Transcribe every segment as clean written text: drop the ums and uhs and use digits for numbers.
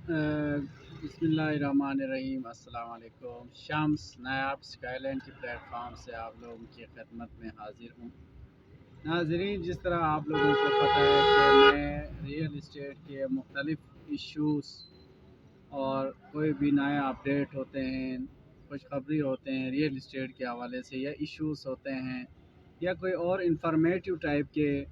बिस्मिल्लाहिर्रहमानिर्रहीम। अस्सलाम वालेकुम। शम्स नायाब स्काईलैंड की प्लेटफॉर्म से आप लोगों की खिदमत में हाजिर हूँ। नाजरीन, जिस तरह आप लोगों को पता है कि मैं रियल इस्टेट के मुख्तलिफ इश्यूज़ और कोई भी नया अपडेट होते हैं, खुशखबरी होते हैं रियल इस्टेट के हवाले से, या इश्यूज़ होते हैं या कोई और इंफॉर्मेटिव टाइप के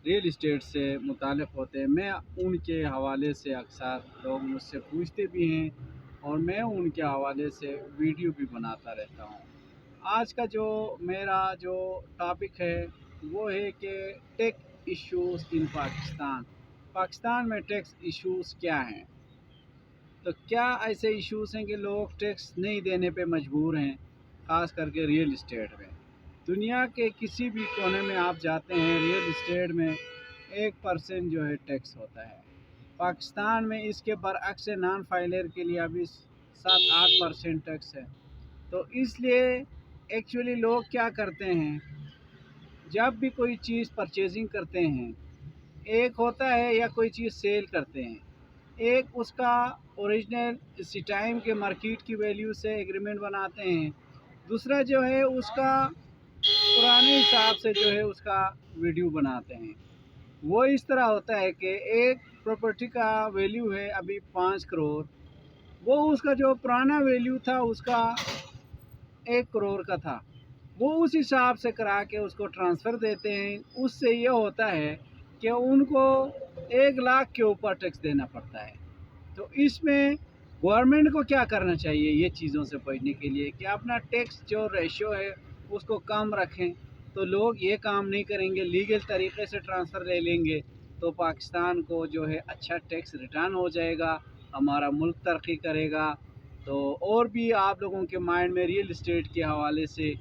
रियल इस्टेट से मुताल्लिक़ होते हैं, मैं उनके हवाले से अक्सर लोग मुझसे पूछते भी हैं और मैं उनके हवाले से वीडियो भी बनाता रहता हूँ। आज का जो मेरा जो टॉपिक है वो है कि tax issues in Pakistan. Pakistan में टैक्स इश्यूज़ क्या हैं? तो क्या ऐसे इश्यूज़ हैं कि लोग टैक्स नहीं देने पे मजबूर हैं, ख़ास करके रियल इस्टेट में? दुनिया के किसी भी कोने में आप जाते हैं, रियल इस्टेट में 1% जो है टैक्स होता है। पाकिस्तान में इसके बरअक्स नॉन फाइलर के लिए अभी 7-8% टैक्स है। तो इसलिए एक्चुअली लोग क्या करते हैं, जब भी कोई चीज़ परचेजिंग करते हैं, एक होता है या कोई चीज़ सेल करते हैं, एक उसका ओरिजिनल इसी टाइम के मार्केट की वैल्यू से एग्रीमेंट बनाते हैं, दूसरा जो है उसका पुराने हिसाब से जो है उसका वीडियो बनाते हैं। वो इस तरह होता है कि एक प्रॉपर्टी का वैल्यू है अभी 5 करोड़, वो उसका जो पुराना वैल्यू था उसका 1 करोड़ का था, वो उस हिसाब से करा के उसको ट्रांसफ़र देते हैं। उससे ये होता है कि उनको 1 लाख के ऊपर टैक्स देना पड़ता है। तो इसमें गवर्नमेंट को क्या करना चाहिए ये चीज़ों से बचने के लिए कि अपना टैक्स जो रेशियो है उसको कम रखें। तो लोग ये काम नहीं करेंगे, लीगल तरीके से ट्रांसफ़र ले लेंगे, तो पाकिस्तान को जो है अच्छा टैक्स रिटर्न हो जाएगा, हमारा मुल्क तरक्की करेगा। तो और भी आप लोगों के माइंड में रियल इस्टेट के हवाले से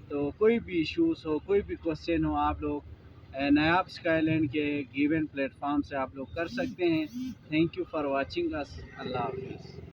तो कोई भी इश्यूज़ हो, कोई भी क्वेश्चन हो, आप लोग नायाब स्काईलैंड के गिवन प्लेटफॉर्म से आप लोग कर सकते हैं। Thank you for watching us. अल्लाह हाफिज़।